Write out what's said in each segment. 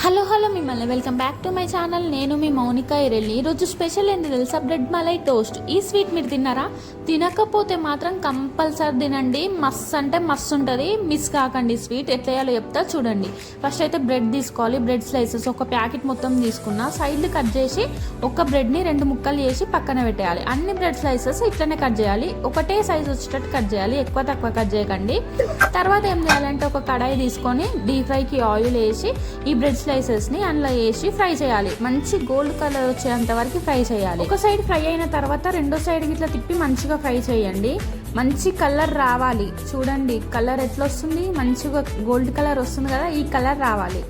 Hello మిమ్మల్ని welcome back to my channel. నేను మీ మౌనిక ఇరెల్లి. ఈరోజు స్పెషల్ ఏంటి తెలుసా? Bread malai toast. ఈ స్వీట్ మీరు తిన్నారా? తినకపోతే మాత్రం కంపల్సరీ తినండి. మస్త్ అంటే మస్తు ఉంటుంది. మిస్ కాకండి. స్వీట్ ఎట్లా చేయాలో చెప్తా చూడండి. ఫస్ట్ అయితే బ్రెడ్ తీసుకోవాలి. బ్రెడ్ స్లైసెస్ ఒక ప్యాకెట్ మొత్తం తీసుకున్నా. సైడ్లు కట్ చేసి ఒక బ్రెడ్ని 2 ముక్కలు చేసి పక్కన పెట్టేయాలి. అన్ని బ్రెడ్ స్లైసెస్ ఇట్లనే కట్ చేయాలి. ఒకటే సైజ్ వచ్చేటట్టు కట్ చేయాలి. ఎక్కువ తక్కువ కట్ చేయకండి. తర్వాత ఏం చేయాలంటే ఒక కడాయి తీసుకొని డీప్ ఫ్రైకి ఆయిల్ వేసి ఈ బ్రెడ్ స్లైసెస్ని అందులో వేసి ఫ్రై చేయాలి. మంచి గోల్డ్ కలర్ వచ్చేంత వరకు ఫ్రై చేయాలి. ఒక సైడ్ ఫ్రై అయిన తర్వాత రెండో సైడ్ ఇట్లా తిప్పి మంచిగా ఫ్రై చేయండి. మంచి కలర్ రావాలి. చూడండి కలర్ ఎట్లా వస్తుంది, మంచిగా గోల్డ్ కలర్ వస్తుంది కదా, ఈ కలర్ రావాలి.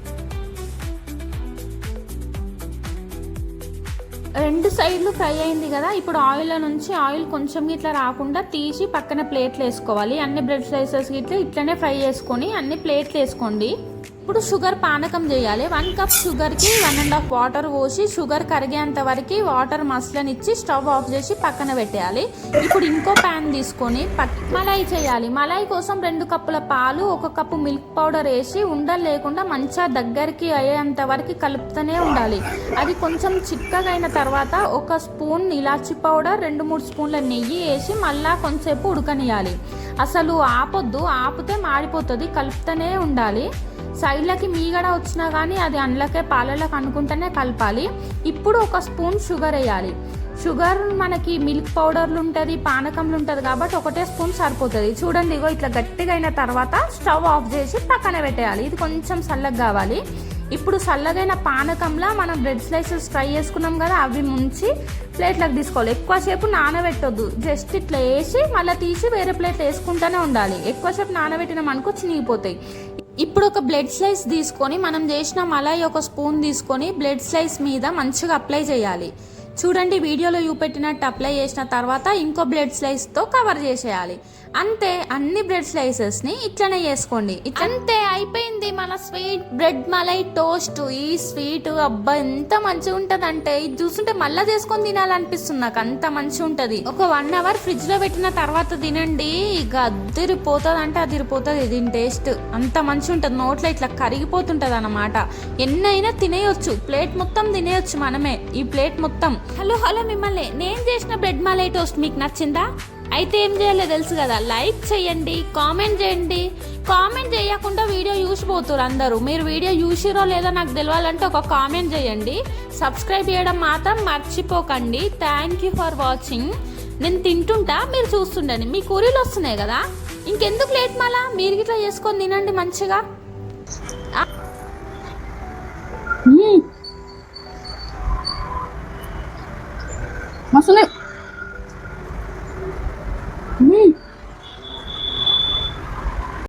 రెండు సైడ్లు ఫ్రై అయింది కదా. ఇప్పుడు ఆయిల్ నుంచి ఆయిల్ కొంచెం ఇట్లా రాకుండా తీసి పక్కన ప్లేట్లు వేసుకోవాలి. అన్ని బ్రెడ్ స్లైసెస్ ఇట్లనే ఫ్రై చేసుకొని అన్ని ప్లేట్లు వేసుకోండి. ఇప్పుడు షుగర్ పానకం చేయాలి. 1 కప్ షుగర్కి 1.5 వాటర్ పోసి షుగర్ కరిగేంత వరకు వాటర్ మసలనిచ్చి స్టవ్ ఆఫ్ చేసి పక్కన పెట్టేయాలి. ఇప్పుడు ఇంకో ప్యాన్ తీసుకొని మలాయి చేయాలి. మలాయి కోసం 2 కప్పుల పాలు 1 కప్పు మిల్క్ పౌడర్ వేసి ఉండలు లేకుండా మంచిగా దగ్గరికి అయ్యేంత వరకు కలుపుతూనే ఉండాలి. అది కొంచెం చిక్కగా అయిన తర్వాత 1 స్పూన్ ఇలాచి పౌడర్ 2-3 స్పూన్ల నెయ్యి వేసి మళ్ళా కొంచెంసేపు ఉడకనియాలి. అసలు ఆపొద్దు, ఆపితే మాడిపోతుంది. కలుపుతూనే ఉండాలి. సైడ్లకి మీగడ వచ్చినా కానీ అది అందులోకే పాలలోకి అనుకుంటూనే కలపాలి. ఇప్పుడు 1 స్పూన్ షుగర్ వేయాలి. షుగర్ మనకి మిల్క్ పౌడర్లు ఉంటుంది, పానకంలు ఉంటుంది కాబట్టి 1 స్పూన్ సరిపోతుంది. చూడండి ఇగో ఇట్లా గట్టిగా అయిన తర్వాత స్టవ్ ఆఫ్ చేసి పక్కన పెట్టేయాలి. ఇది కొంచెం చల్లగా కావాలి. ఇప్పుడు చల్లగైన పానకంలో మనం బ్రెడ్ స్లైసెస్ ఫ్రై చేసుకున్నాం కదా, అవి ముంచి ప్లేట్లకు తీసుకోవాలి. ఎక్కువసేపు నానబెట్టొద్దు. జస్ట్ ఇట్లా వేసి మళ్ళీ తీసి వేరే ప్లేట్లు వేసుకుంటూనే ఉండాలి. ఎక్కువసేపు నానబెట్టినాం అనుకో చినిగిపోతాయి. ఇప్పుడు ఒక బ్రెడ్ స్లైస్ తీసుకొని మనం చేసిన మలాయి 1 స్పూన్ తీసుకొని బ్రెడ్ స్లైస్ మీద మంచిగా అప్లై చేయాలి. చూడండి వీడియోలో చూపెట్టినట్టు అప్లై చేసిన తర్వాత ఇంకో బ్రెడ్ స్లైస్తో కవర్ చేసేయాలి. అంతే, అన్ని బ్రెడ్ స్లైసెస్ని ఇట్లనే చేసుకోండి. అంతే అయిపోయింది మన స్వీట్ బ్రెడ్ మలై టోస్ట్. ఈ స్వీట్ అబ్బా ఎంత మంచిగా ఉంటుంది అంటే ఇది చూస్తుంటే మళ్ళీ చేసుకొని తినాలనిపిస్తుంది నాకు. అంత మంచిగా ఉంటుంది. ఒక 1 అవర్ ఫ్రిడ్జ్లో పెట్టిన తర్వాత తినండి. ఇక అదిరిపోతుంది అంటే అదిరిపోతుంది. దీని టేస్ట్ అంత మంచిగా ఉంటుంది. నోట్లో ఇట్లా కరిగిపోతుంటుంది అన్నమాట. ఎన్నైనా తినేయొచ్చు. ప్లేట్ మొత్తం తినేయొచ్చు మనమే, ఈ ప్లేట్ మొత్తం. హలో మిమ్మల్ని, నేను చేసిన బ్రెడ్ మలై టోస్ట్ మీకు నచ్చిందా? అయితే ఏం చేయాలో తెలుసు కదా, లైక్ చేయండి, కామెంట్ చేయండి. కామెంట్ చేయకుండా వీడియో చూసిపోతారు అందరూ. మీరు వీడియో చూసిరో లేదో నాకు తెలియాలంటే ఒక కామెంట్ చేయండి. సబ్స్క్రైబ్ చేయడం మాత్రం మర్చిపోకండి. Thank you for watching. నేను తింటుంటా, మీరు చూస్తుండండి. మీ కూరలు వస్తున్నాయి కదా, ఇంకెందుకు లేట్ మళ్ళా మీరు ఇట్లా చేసుకొని తినండి మంచిగా. మస్తున్నాయి.